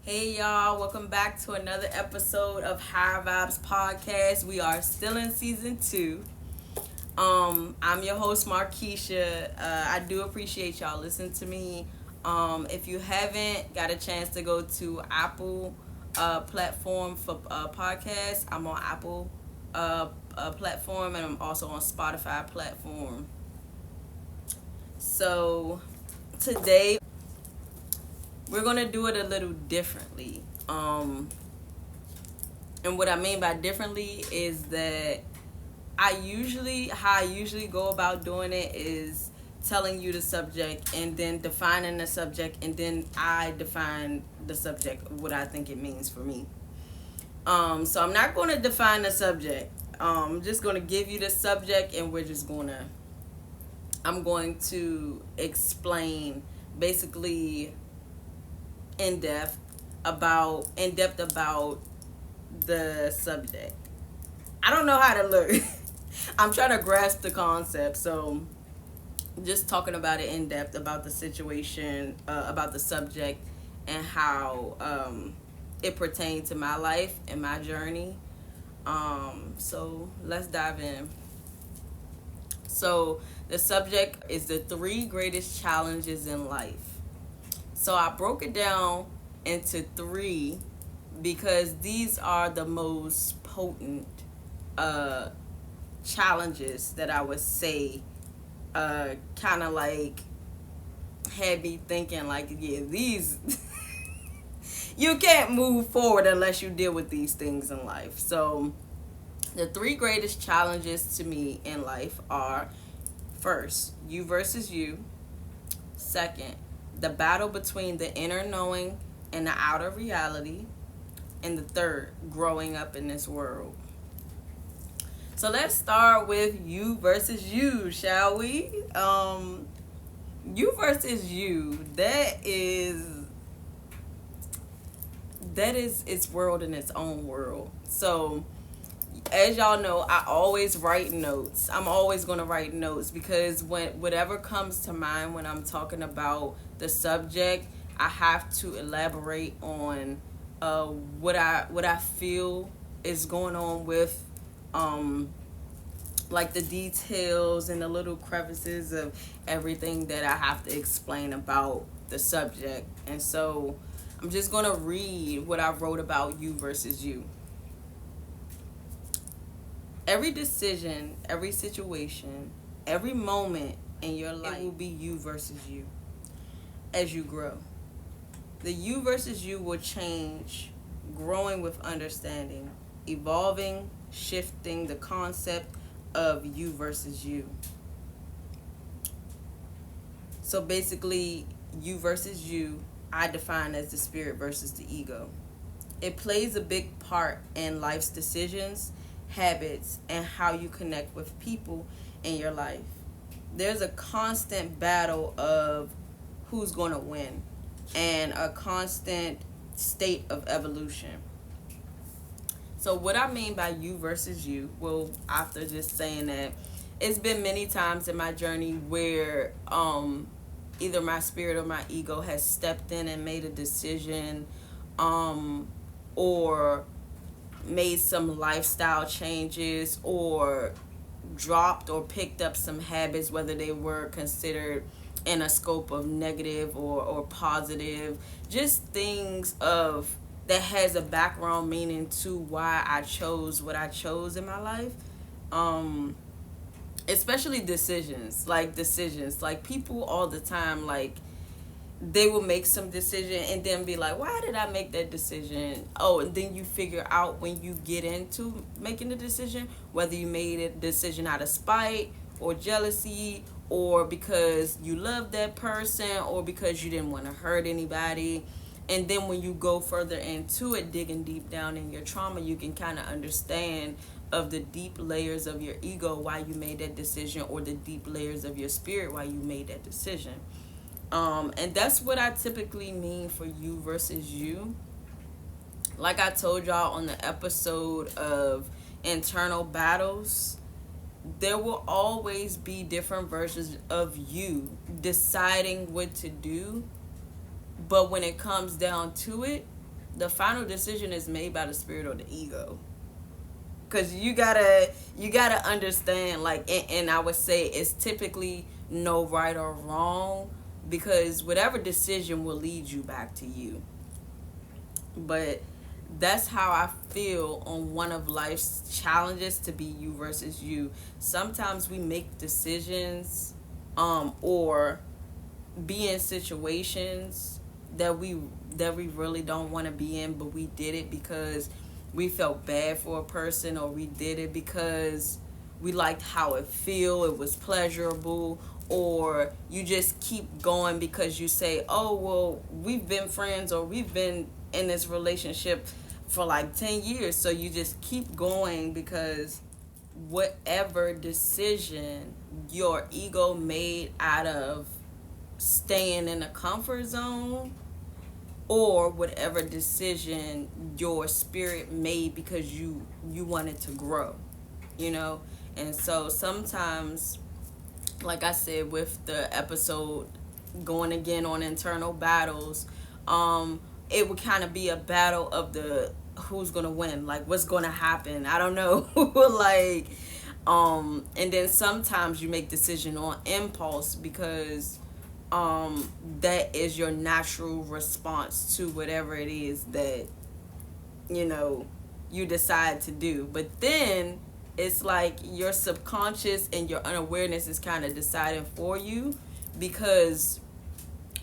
Hey y'all, welcome back to another episode of High Vibes Podcast. We are still in season 2. I'm your host Markeisha. I do appreciate y'all listening to me. If you haven't got a chance to go to Apple platform for podcasts, I'm on Apple platform and I'm also on Spotify platform. So today we're gonna do it a little differently. And what I mean by differently is that how I usually go about doing it is telling you the subject and then defining the subject and then I define the subject, what I think it means for me. So I'm not going to define the subject. I'm just going to give you the subject and I'm going to explain basically in depth about the subject. I don't know how to look. I'm trying to grasp the concept, so just talking about it in depth about the situation, about the subject, and how it pertained to my life and my journey. So let's dive in. So the subject is the 3 greatest challenges in life. So I broke it down into 3 because these are the most potent uh, challenges that I would say kind of like had me thinking like, yeah, these you can't move forward unless you deal with these things in life. So the 3 greatest challenges to me in life are: first, you versus you; second, the battle between the inner knowing and the outer reality; and the third, growing up in this world. So let's start with you versus you, shall we? You versus you. That is its world in its own world. So as y'all know, I always write notes. I'm always going to write notes because whatever comes to mind when I'm talking about the subject, I have to elaborate on what I feel is going on with like the details and the little crevices of everything that I have to explain about the subject. And so I'm just going to read what I wrote about you versus you. Every decision, every situation, every moment in your life, it will be you versus you as you grow. The you versus you will change, growing with understanding, evolving, shifting the concept of you versus you. So basically, you versus you, I define as the spirit versus the ego. It plays a big part in life's decisions, habits, and how you connect with people in your life. There's a constant battle of who's going to win and a constant state of evolution. So what I mean by you versus you, well, after just saying that, it's been many times in my journey where either my spirit or my ego has stepped in and made a decision, or made some lifestyle changes, or dropped or picked up some habits, whether they were considered in a scope of negative or positive, just things of that has a background meaning to why I chose what I chose in my life. Especially decisions like people all the time, like they will make some decision and then be like, why did I make that decision? Oh, and then you figure out when you get into making the decision whether you made a decision out of spite or jealousy, or because you love that person, or because you didn't want to hurt anybody. And then when you go further into it, digging deep down in your trauma, you can kind of understand of the deep layers of your ego why you made that decision, or the deep layers of your spirit why you made that decision. And that's what I typically mean for you versus you. Like I told y'all on the episode of internal battles, there will always be different versions of you deciding what to do. But when it comes down to it, the final decision is made by the spirit or the ego. Because you gotta understand, like, and I would say it's typically no right or wrong, because whatever decision will lead you back to you. But that's how I feel on one of life's challenges, to be you versus you. Sometimes we make decisions, or be in situations that we really don't want to be in, but we did it because we felt bad for a person, or we did it because we liked how it feel, it was pleasurable, or you just keep going because you say, oh well, we've been friends, or we've been in this relationship for like 10 years, so you just keep going because whatever decision your ego made out of staying in a comfort zone, or whatever decision your spirit made because you wanted to grow, you know. And so sometimes, like I said with the episode going again on internal battles, it would kind of be a battle of the who's gonna win, like what's gonna happen, I don't know. Like, and then sometimes you make decision on impulse because that is your natural response to whatever it is that you know you decide to do. But then it's like your subconscious and your unawareness is kind of deciding for you, because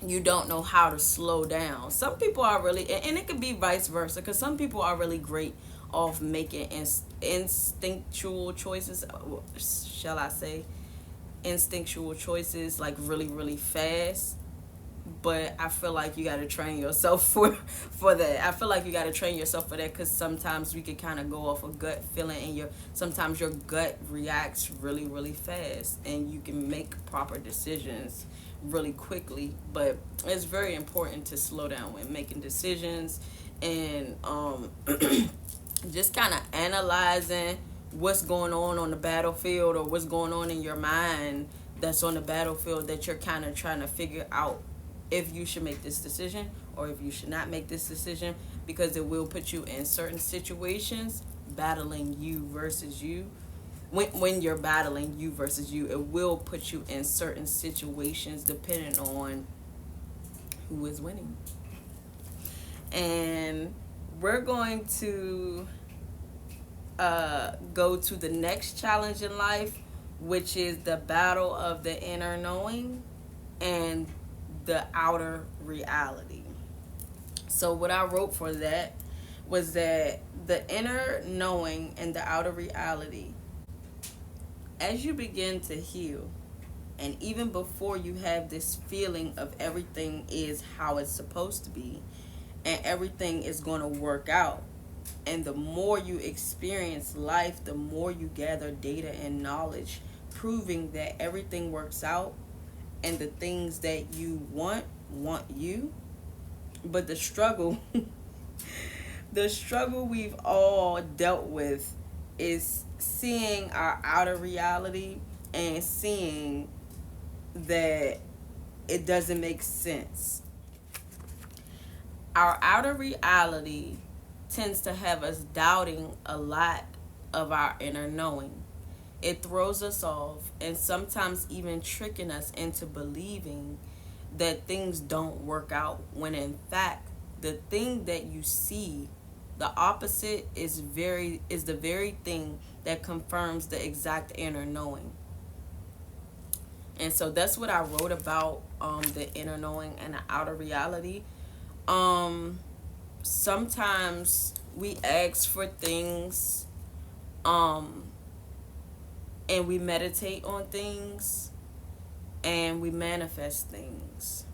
you don't know how to slow down. Some people are really, and it could be vice versa, because some people are really great off making instinctual choices, shall I say, instinctual choices, like really really fast. But I feel like you got to train yourself for that. I feel like you got to train yourself for that, because sometimes we could kind of go off a gut feeling, and sometimes your gut reacts really really fast, and you can make proper decisions really quickly. But it's very important to slow down when making decisions, and just kind of analyzing what's going on the battlefield, or what's going on in your mind that's on the battlefield, that you're kind of trying to figure out if you should make this decision or if you should not make this decision, because it will put you in certain situations battling you versus you. When you're battling you versus you, it will put you in certain situations depending on who is winning. And we're going to go to the next challenge in life, which is the battle of the inner knowing and the outer reality. So what I wrote for that was that the inner knowing and the outer reality, as you begin to heal, and even before you have this feeling of everything is how it's supposed to be and everything is going to work out, and the more you experience life, the more you gather data and knowledge proving that everything works out, and the things that you want you. But the struggle the struggle we've all dealt with is seeing our outer reality and seeing that it doesn't make sense. Our outer reality tends to have us doubting a lot of our inner knowing. It throws us off, and sometimes even tricking us into believing that things don't work out, when in fact the thing that you see, the opposite, is the very thing that confirms the exact inner knowing. And so that's what I wrote about, the inner knowing and the outer reality. Sometimes we ask for things, and we meditate on things, and we manifest things.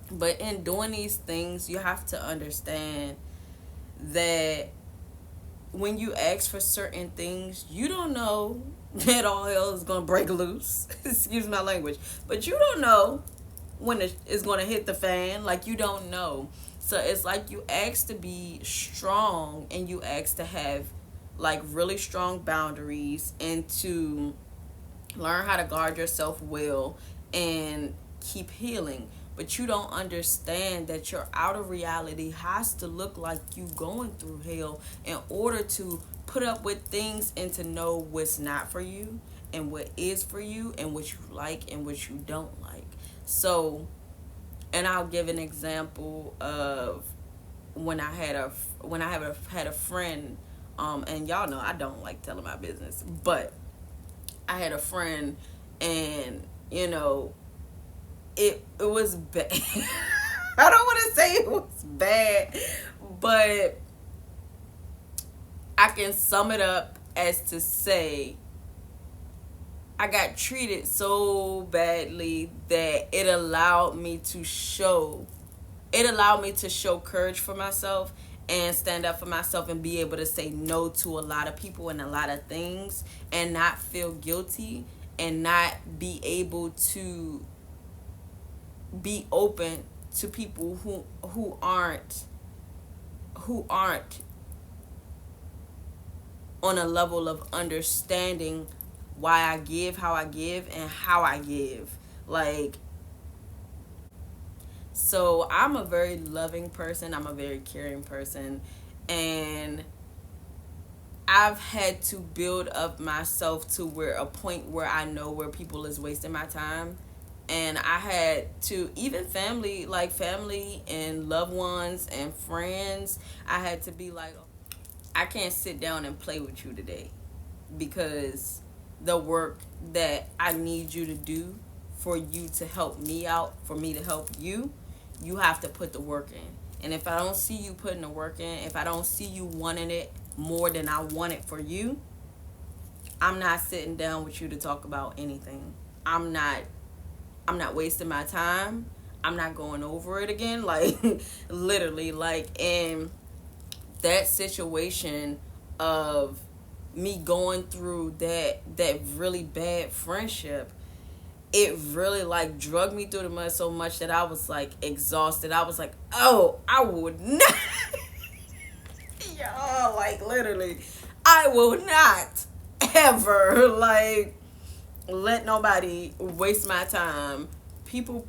But in doing these things, you have to understand that when you ask for certain things, you don't know that all hell is going to break loose. Excuse my language. But you don't know when it's going to hit the fan. Like, you don't know. So it's like you ask to be strong, and you ask to have like really strong boundaries, and to learn how to guard yourself well and keep healing. but you don't understand that your outer reality has to look like you going through hell in order to put up with things and to know what's not for you and what is for you and what you like and what you don't like. So, and I'll give an example of when I had a friend, and y'all know I don't like telling my business, but I had a friend, and it was bad. I don't want to say it was bad, but I can sum it up as to say I got treated so badly that it allowed me to show courage for myself and stand up for myself and be able to say no to a lot of people and a lot of things and not feel guilty and not be able to be open to people who aren't on a level of understanding why I give how I give and how I give. Like, so I'm a very loving person, I'm a very caring person, and I've had to build up myself to where a point where I know where people is wasting my time. And I had to, even family, like family and loved ones and friends, I had to be like, I can't sit down and play with you today because the work that I need you to do for you to help me out, for me to help you, you have to put the work in. And if I don't see you putting the work in, if I don't see you wanting it more than I want it for you, I'm not sitting down with you to talk about anything. I'm not wasting my time. I'm not going over it again. Like literally, like in that situation of me going through that really bad friendship, it really like drug me through the mud so much that I was like exhausted. I was like, oh, I would not. Y'all, like literally, I will not ever like let nobody waste my time. People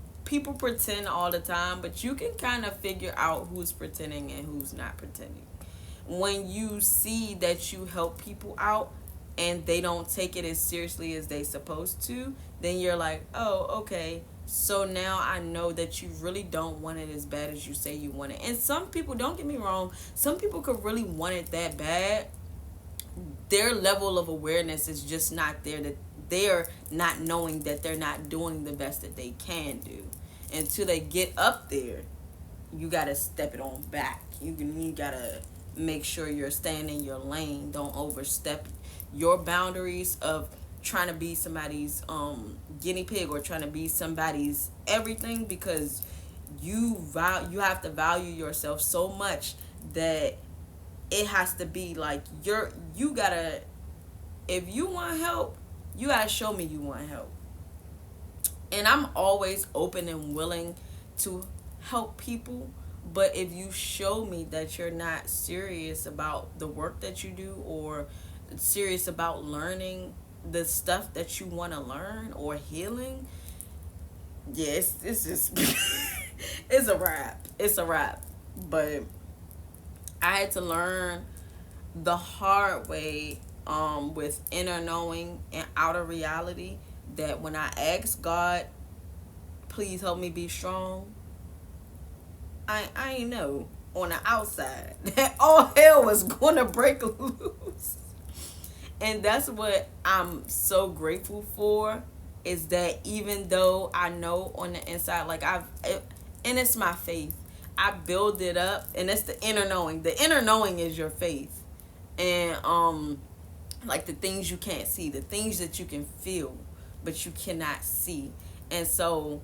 pretend all the time, but you can kind of figure out who's pretending and who's not pretending. When you see that you help people out and they don't take it as seriously as they supposed to, then you're like, "Oh, okay. So now I know that you really don't want it as bad as you say you want it." And some people, don't get me wrong, some people could really want it that bad. Their level of awareness is just not there, that they're not knowing that they're not doing the best that they can do. Until they get up there, you gotta step it on back. You gotta make sure you're staying in your lane. Don't overstep your boundaries of trying to be somebody's guinea pig or trying to be somebody's everything, because you have to value yourself so much that it has to be like you gotta, if you want help, you gotta show me you want help. And I'm always open and willing to help people, but if you show me that you're not serious about the work that you do or serious about learning the stuff that you want to learn or healing, yes, it's just it's a wrap. It's a wrap. But I had to learn the hard way, with inner knowing and outer reality, that when I asked God, please help me be strong, I ain't know on the outside that all hell was gonna break loose. And that's what I'm so grateful for, is that even though I know on the inside, like and it's my faith, I build it up, and it's the inner knowing. The inner knowing is your faith. And like the things you can't see, the things that you can feel but you cannot see. And so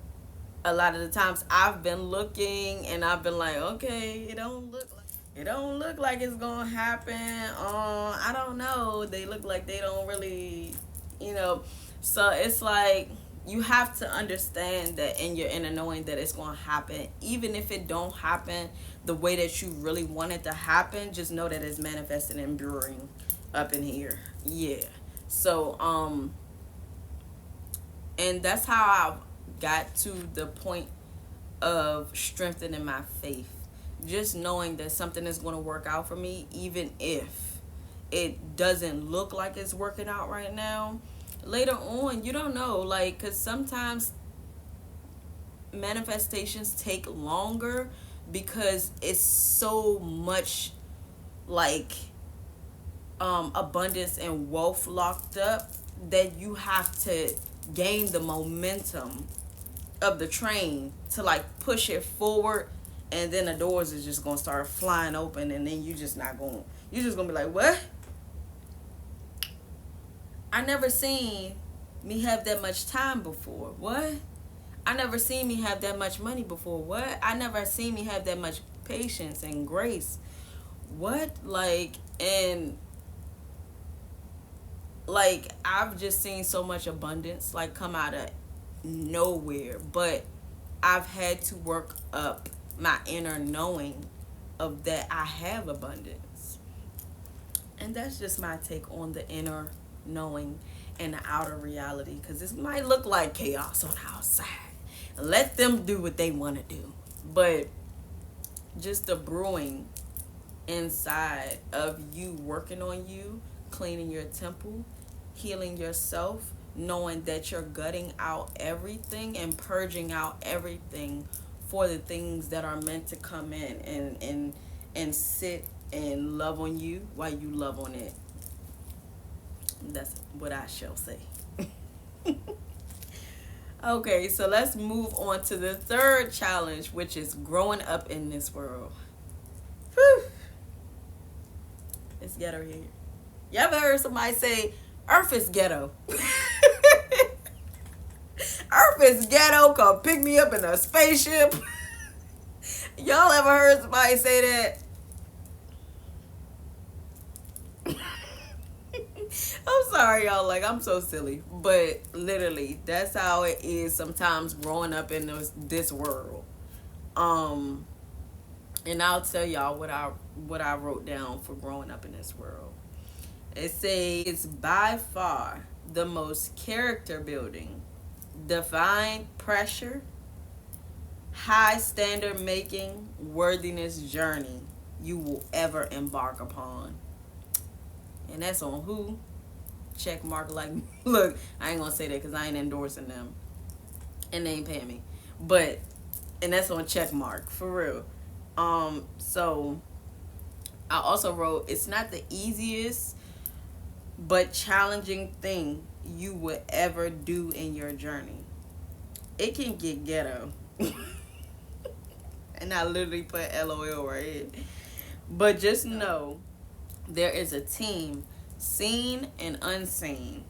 a lot of the times I've been looking and I've been like, okay, it don't look like it's gonna happen. I don't know. They look like they don't really, you know. So it's like you have to understand that in your inner knowing that it's gonna happen. Even if it don't happen the way that you really want it to happen, just know that it's manifesting and brewing up in here. Yeah. So and that's how I got to the point of strengthening my faith. Just knowing that something is going to work out for me, even if it doesn't look like it's working out right now. Later on, you don't know. Like, because sometimes manifestations take longer because it's so much like abundance and wealth locked up that you have to gain the momentum of the train to like push it forward, and then the doors is just gonna start flying open, and then you're just gonna be like, what? I never seen me have that much time before. What? I never seen me have that much money before. What? I never seen me have that much patience and grace. What? Like I've just seen so much abundance like come out of nowhere, but I've had to work up my inner knowing of that I have abundance. And that's just my take on the inner knowing and the outer reality, because this might look like chaos on the outside. Let them do what they want to do, but just the brewing inside of you working on you, cleaning your temple, healing yourself, knowing that you're gutting out everything and purging out everything for the things that are meant to come in and sit and love on you while you love on it. That's what I shall say. Okay, so let's move on to the third challenge, which is growing up in this world. Whew. It's ghetto here. You ever heard somebody say, Earth is ghetto? Earth is ghetto, come pick me up in a spaceship. Y'all ever heard somebody say that? I'm sorry, y'all. Like, I'm so silly. But literally, that's how it is sometimes growing up in this world. And I'll tell y'all what I wrote down for growing up in this world. It says it's by far the most character building, divine pressure, high standard making, worthiness journey you will ever embark upon. And that's on who? Check mark. Like, look, I ain't gonna say that because I ain't endorsing them and they ain't paying me, but and that's on check mark for real. So I also wrote it's not the easiest but challenging thing you would ever do in your journey. It can get ghetto. And I literally put LOL right here. But just know there is a team, seen and unseen,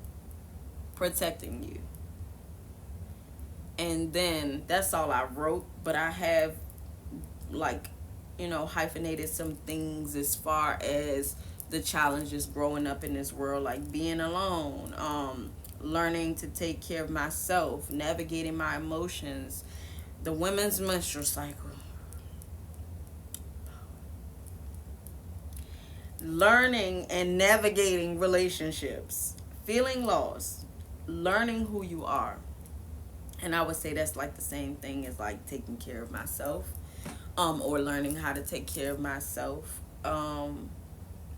protecting you. And then that's all I wrote, but I have hyphenated some things as far as the challenges growing up in this world, like being alone, learning to take care of myself, navigating my emotions, the women's menstrual cycle, learning and navigating relationships, feeling lost, learning who you are. And I would say that's like the same thing as like taking care of myself, or learning how to take care of myself.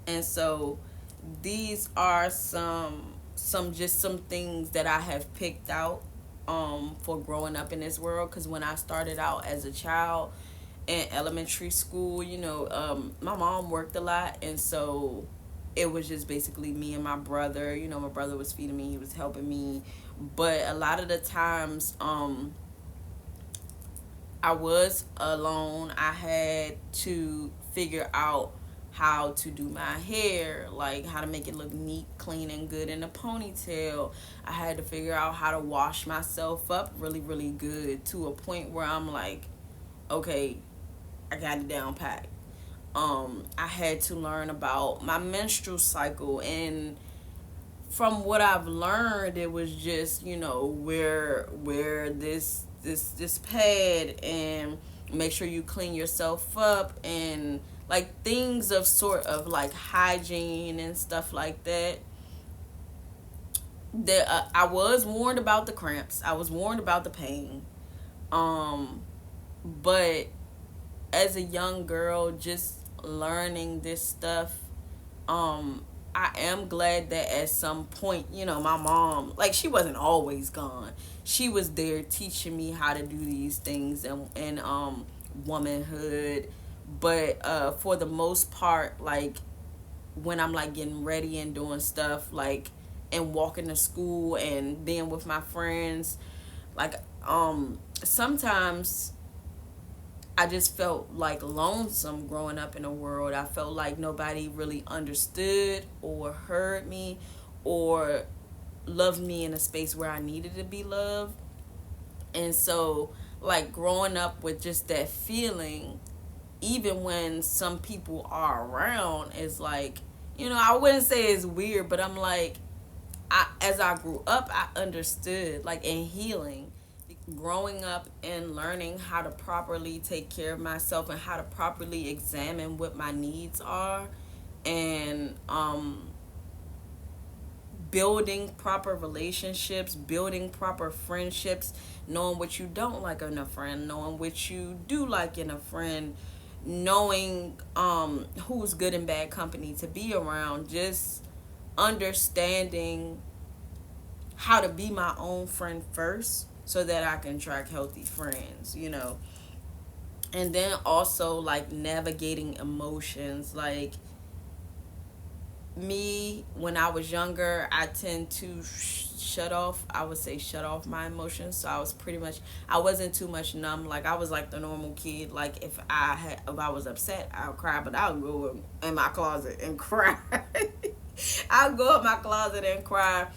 And so these are some things that I have picked out for growing up in this world, because when I started out as a child in elementary school, my mom worked a lot, and so it was just basically me and my brother. My brother was feeding me, he was helping me, but a lot of the times I was alone. I had to figure out how to do my hair, like how to make it look neat, clean, and good in a ponytail. I had to figure out how to wash myself up really, really good to a point where I'm like, okay, I got it down packed. I had to learn about my menstrual cycle, and from what I've learned, it was just, wear this pad and make sure you clean yourself up, and like things of sort of like hygiene and stuff like that. I was warned about the cramps. I was warned about the pain. But as a young girl, just learning this stuff, I am glad that at some point, my mom, like, she wasn't always gone. She was there teaching me how to do these things and womanhood. But for the most part, like, when I'm like getting ready and doing stuff, like, and walking to school and being with my friends, like, sometimes I just felt like lonesome growing up in the world. I felt like nobody really understood or heard me or loved me in a space where I needed to be loved. And so, like, growing up with just that feeling, even when some people are around, is like, I wouldn't say it's weird, but I'm like, as I grew up, I understood, like, in healing, growing up and learning how to properly take care of myself and how to properly examine what my needs are, and building proper relationships, building proper friendships, knowing what you don't like in a friend, knowing what you do like in a friend, knowing who's good and bad company to be around, just understanding how to be my own friend first so that I can attract healthy friends. And then also, like, navigating emotions. Like, me, when I was younger, I tend to shut off my emotions. So I wasn't too much numb. Like, I was like the normal kid. Like, if I was upset, I'll cry, but I'll go in my closet and cry. I'll go in my closet and cry,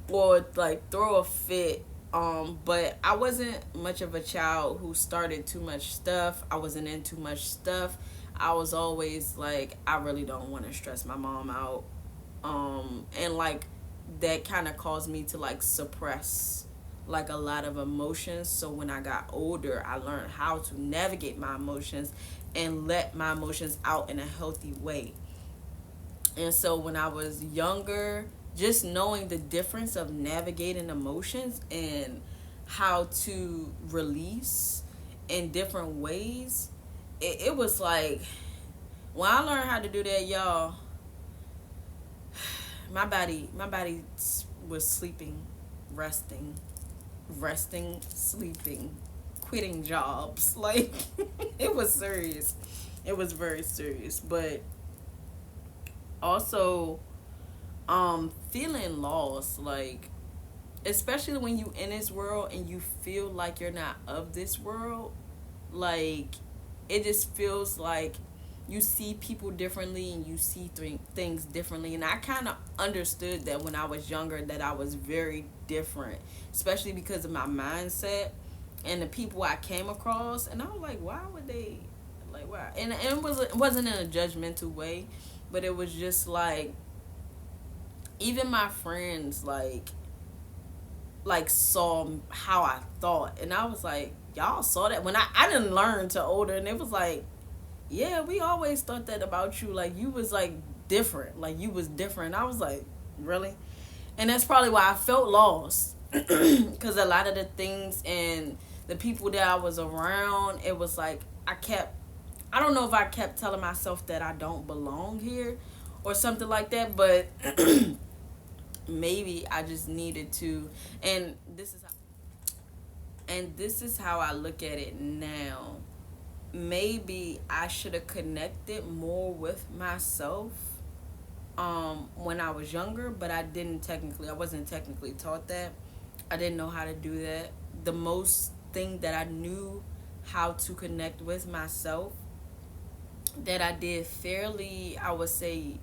or like throw a fit. But I wasn't much of a child who started too much stuff. I wasn't in too much stuff. I was always like, I really don't want to stress my mom out. And like, that kind of caused me to like suppress like a lot of emotions. So when I got older, I learned how to navigate my emotions and let my emotions out in a healthy way. And so when I was younger, just knowing the difference of navigating emotions and how to release in different ways, it was like, when I learned how to do that, y'all, my body was sleeping, resting, sleeping, quitting jobs. Like, it was serious. It was very serious. But also, feeling lost, like, especially when you in this world and you feel like you're not of this world, like, it just feels like you see people differently and you see things differently. And I kind of understood that when I was younger, that I was very different, especially because of my mindset and the people I came across. And I was like, why would they, like, why? And it wasn't in a judgmental way, but it was just like, even my friends, like saw how I thought, and I was like, y'all saw that when I didn't learn till older, and it was like, yeah, we always thought that about you, like, you was like different, like, you was different. I was like, really? And that's probably why I felt lost, because a lot of the things and the people that I was around, it was like, I don't know if I kept telling myself that I don't belong here or something like that, but maybe I just needed to. And this is how I look at it now. Maybe I should have connected more with myself when I was younger, but I wasn't technically taught that. I didn't know how to do that. The most thing that I knew how to connect with myself, that I did fairly, I would say,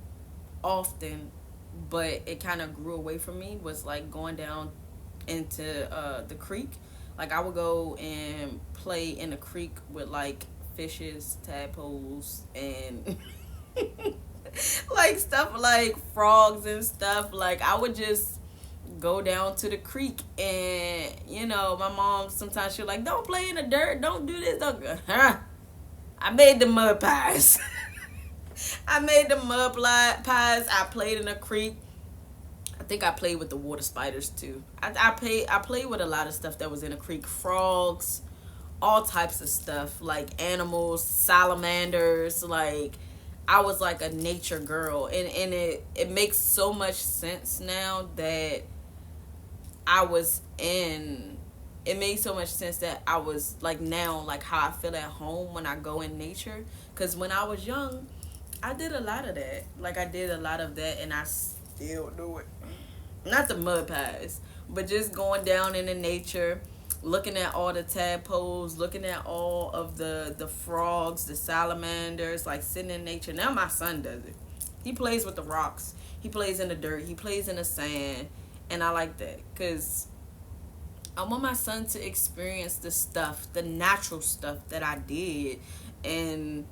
often, but it kind of grew away from me, was like going down into the creek. Like, I would go and play in the creek with like fishes, tadpoles, and like stuff like frogs and stuff. Like, I would just go down to the creek, and my mom sometimes she'll like, don't play in the dirt, don't do this, don't go. I made the mud pies. I made the mud pies. I played in the creek. I think I played with the water spiders too. I played with a lot of stuff that was in the creek. Frogs. all types of stuff, like animals, salamanders. Like, I was like a nature girl, and it makes so much sense now that I was in. It made so much sense that I was like now, like how I feel at home when I go in nature. Because when I was young, I did a lot of that. Like, I did a lot of that, and I still do it. Not the mud pies, but just going down into nature, looking at all the tadpoles, looking at all of the frogs, the salamanders, like sitting in nature. Now my son does it. He plays with the rocks. He plays in the dirt. He plays in the sand, and I like that because I want my son to experience the stuff, the natural stuff that I did, and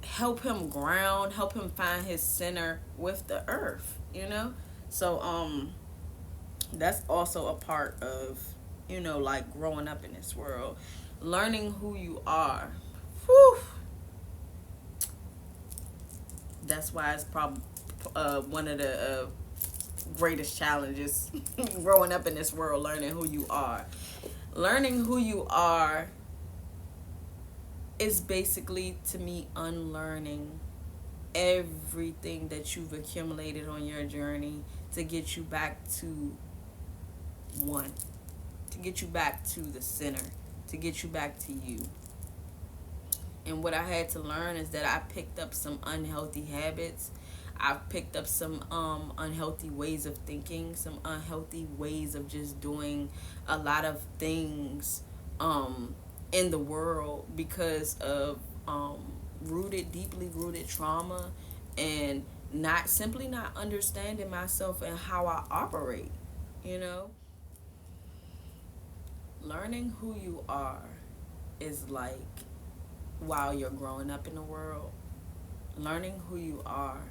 help him ground, help him find his center with the earth, you know? So that's also a part of, like growing up in this world, learning who you are. Whew. That's why it's probably one of the greatest challenges growing up in this world, learning who you are. Learning who you are is basically, to me, unlearning everything that you've accumulated on your journey to get you back to one, to get you back to the center, to get you back to you. And what I had to learn is that I picked up some unhealthy habits. I've picked up some unhealthy ways of thinking, some unhealthy ways of just doing a lot of things in the world because of deeply rooted trauma, and not understanding myself and how I operate, you know? Learning who you are is like, while you're growing up in the world, learning who you are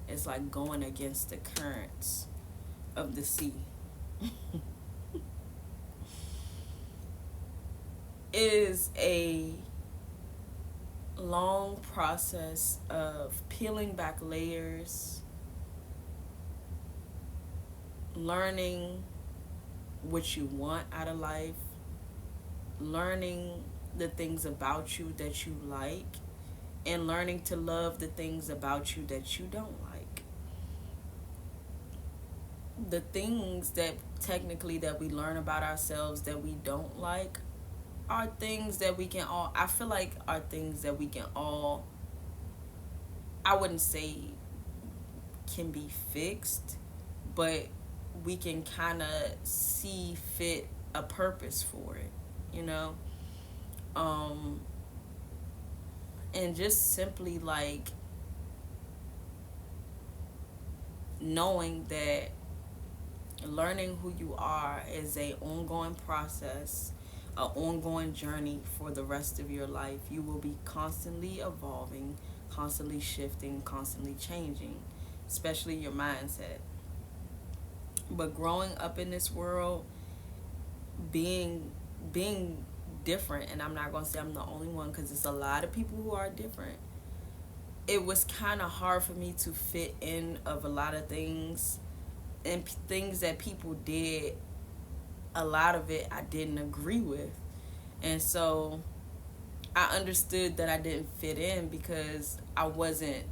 is like going against the currents of the sea. It is a long process of peeling back layers, learning what you want out of life, learning the things about you that you like, and learning to love the things about you that you don't like. The things that technically that we learn about ourselves that we don't like are things that we can all, I feel like, are things that we can all, I wouldn't say can be fixed, but we can kind of see fit a purpose for it, you know? And just simply like knowing that learning who you are is a ongoing process, an ongoing journey for the rest of your life. You will be constantly evolving, constantly shifting, constantly changing, especially your mindset. But growing up in this world, being different, and I'm not going to say I'm the only one because there's a lot of people who are different. It was kind of hard for me to fit in of a lot of things, and things that people did, a lot of it I didn't agree with. And so I understood that I didn't fit in because I wasn't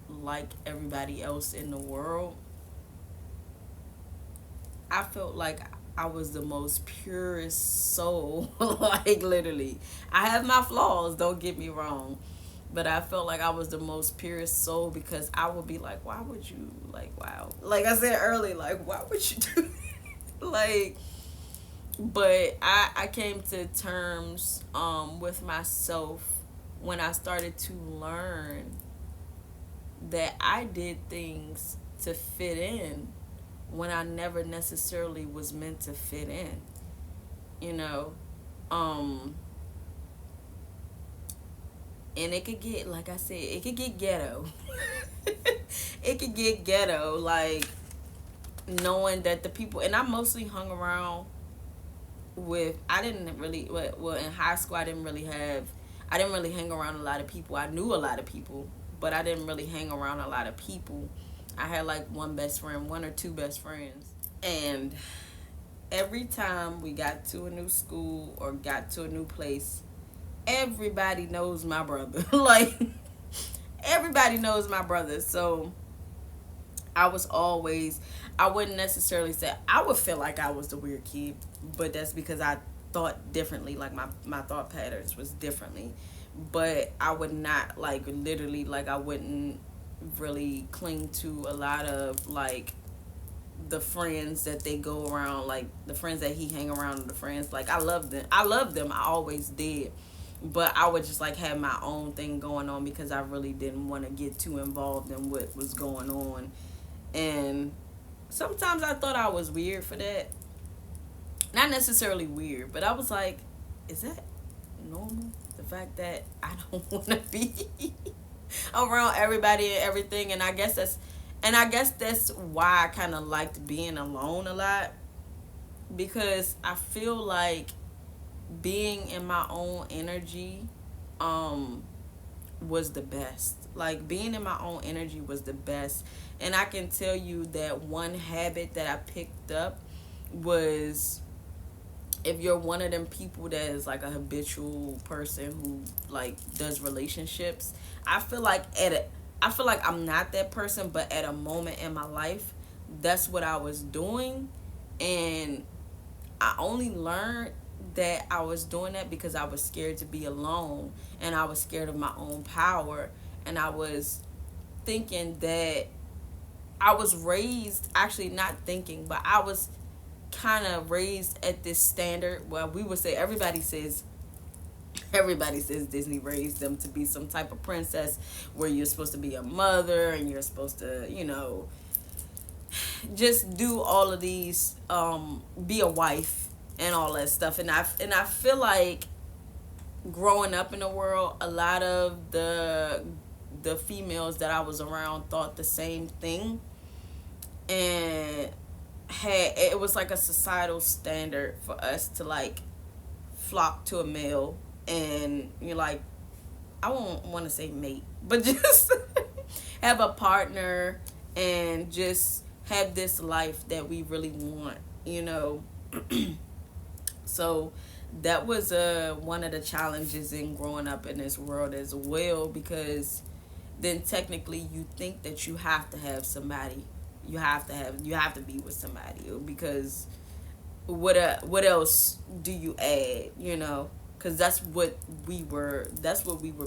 like everybody else in the world. I felt like I was the most purest soul. Like, literally. I have my flaws, don't get me wrong. But I felt like I was the most purest soul because I would be like, why would you, like, wow. Like I said earlier, like, why would you do that? Like, but I came to terms with myself when I started to learn that I did things to fit in when I never necessarily was meant to fit in, you know. And it could get, like I said, it could get ghetto. It could get ghetto, like knowing that the people, and I mostly hung around with, I didn't really, well, in high school I didn't really hang around a lot of people. I knew a lot of people, but I didn't really hang around a lot of people. I had like one or two best friends. And every time we got to a new school or got to a new place, everybody knows my brother. Like, everybody knows my brother. So I was always, I wouldn't necessarily say, I would feel like I was the weird kid, but that's because I thought differently. Like, my thought patterns was differently. But I would not, like, literally, like, I wouldn't really cling to a lot of, like, the friends that they go around, like the friends that he hang around, the friends, like, I love them, I always did, but I would just like have my own thing going on because I really didn't want to get too involved in what was going on. And sometimes I thought I was weird for that. Not necessarily weird, but I was like, is that normal? The fact that I don't want to be around everybody and everything. And I guess that's why I kind of liked being alone a lot, because I feel like being in my own energy um was the best. Like, being in my own energy was the best. And I can tell you that one habit that I picked up was, if you're one of them people that is like a habitual person who like does relationships, I feel like I feel like I'm not that person, but at a moment in my life, that's what I was doing. And I only learned that I was doing that because I was scared to be alone, and I was scared of my own power, and I was thinking that I was raised, actually not thinking, but I was kind of raised at this standard. Well, we would say, everybody says Disney raised them to be some type of princess, where you're supposed to be a mother and you're supposed to, just do all of these, be a wife and all that stuff. And I feel like growing up in the world, a lot of the females that I was around thought the same thing, and it was like a societal standard for us to like flock to a male, and you're like, I won't want to say mate, but just have a partner and just have this life that we really want. So that was one of the challenges in growing up in this world as well, because then technically you think that you have to have somebody, you have to be with somebody, because what else do you add, because that's what we were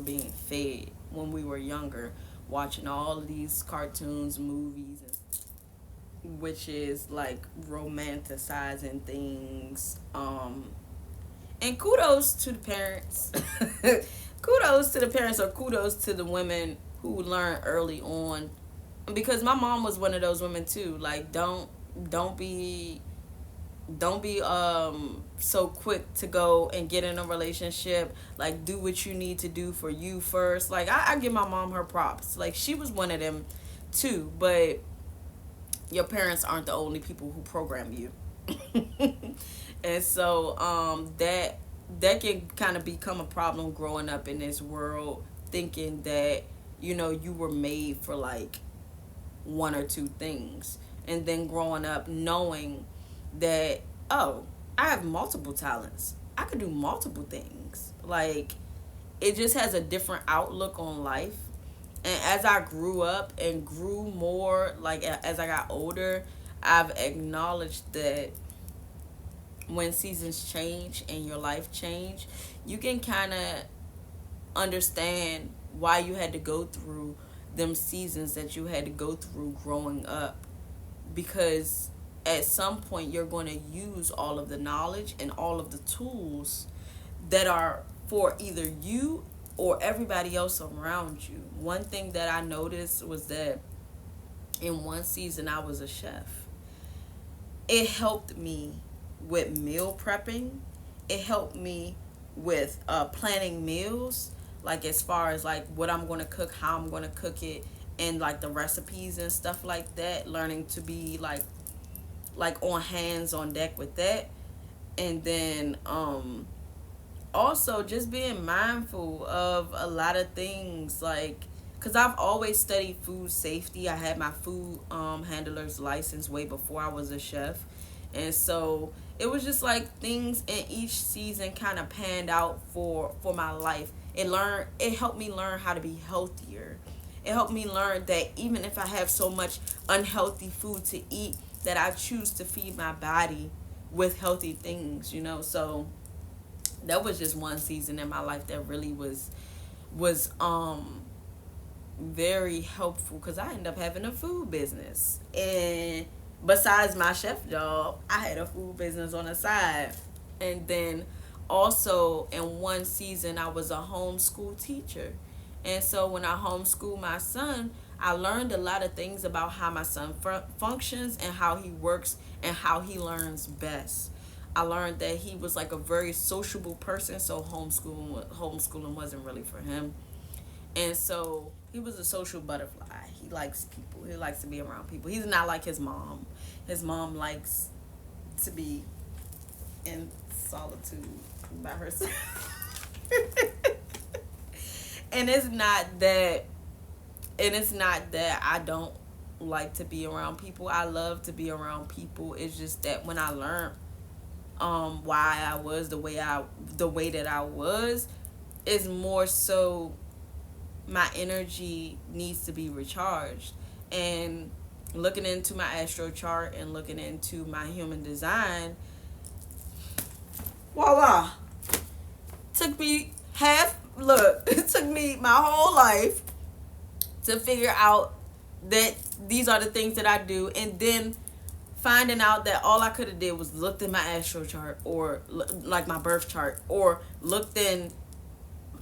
being fed when we were younger, watching all of these cartoons, movies, which is like romanticizing things. And kudos to the parents. Kudos to the parents, or kudos to the women who learn early on, because my mom was one of those women too. Like, don't be so quick to go and get in a relationship. Like, do what you need to do for you first. Like, I give my mom her props. Like, she was one of them too, but your parents aren't the only people who program you. And so that can kind of become a problem growing up in this world, thinking that you were made for like one or two things, and then growing up knowing that, oh, I have multiple talents, I could do multiple things. Like, it just has a different outlook on life. And as I grew up and grew more, like as I got older, I've acknowledged that when seasons change and your life change, you can kind of understand why you had to go through them seasons that you had to go through growing up, because at some point you're going to use all of the knowledge and all of the tools that are for either you or everybody else around you. One thing that I noticed was that in one season I was a chef. It helped me with meal prepping. It helped me with planning meals, like as far as like what I'm going to cook, how I'm going to cook it, and like the recipes and stuff like that. Learning to be like on hands on deck with that. And then also just being mindful of a lot of things, like, because I've always studied food safety. I had my food handler's license way before I was a chef. And so it was just like things in each season kind of panned out for my life. It helped me learn how to be healthier. It helped me learn that even if I have so much unhealthy food to eat, that I choose to feed my body with healthy things, So that was just one season in my life that really was very helpful, because I ended up having a food business. And besides my chef job, I had a food business on the side. And then also in one season, I was a homeschool teacher. And so when I homeschooled my son, I learned a lot of things about how my son functions and how he works and how he learns best. I learned that he was like a very sociable person, so homeschooling wasn't really for him. And so he was a social butterfly. He likes people. He likes to be around people. He's not like his mom. His mom likes to be in solitude by herself. and it's not that I don't like to be around people. I love to be around people. It's just that when I learned why I was the way that I was, is more so my energy needs to be recharged. And looking into my astro chart and looking into my human design, voila, took me it took me my whole life to figure out that these are the things that I do. And then finding out that all I could have did was looked in my astro chart, or like my birth chart, or looked in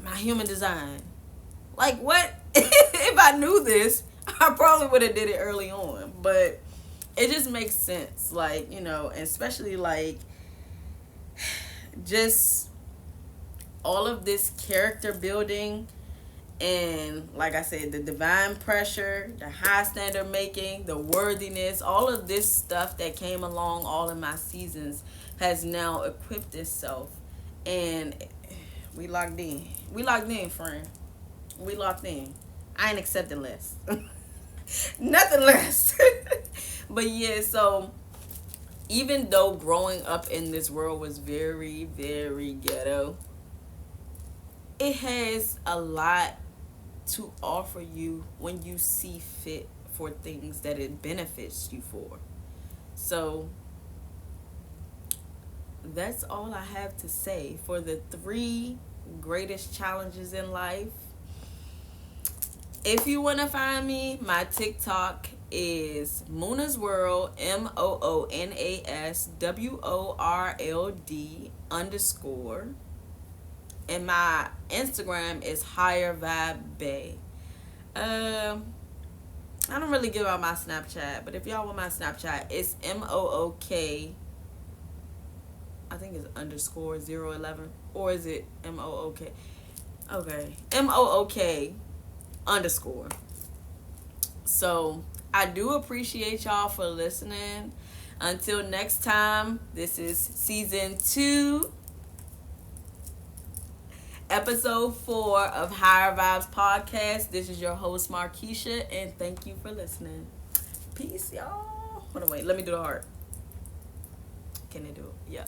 my human design. Like, what? If I knew this, I probably would have did it early on. But it just makes sense, like, especially like just all of this character building, and like I said, the divine pressure, the high standard making, the worthiness, all of this stuff that came along all in my seasons has now equipped itself. And we locked in. Friend. We locked in. I ain't accepting less. Nothing less. But yeah, so even though growing up in this world was very, very ghetto, it has a lot to offer you when you see fit for things that it benefits you for. So that's all I have to say for the 3 greatest challenges in life. If you want to find me, my TikTok is Moona's World, MOONASWORLD_. And my Instagram is Higher Vibe Bay. I don't really give out my Snapchat, but if y'all want my Snapchat, it's MOOK. I think it's _011, or is it MOOK? Okay, MOOK_. So I do appreciate y'all for listening. Until next time, this is season 2, episode 4 of Higher Vibes Podcast. This is your host, Markeisha, and thank you for listening. Peace, y'all. Hold on, wait. Let me do the heart. Can they do it? Yeah.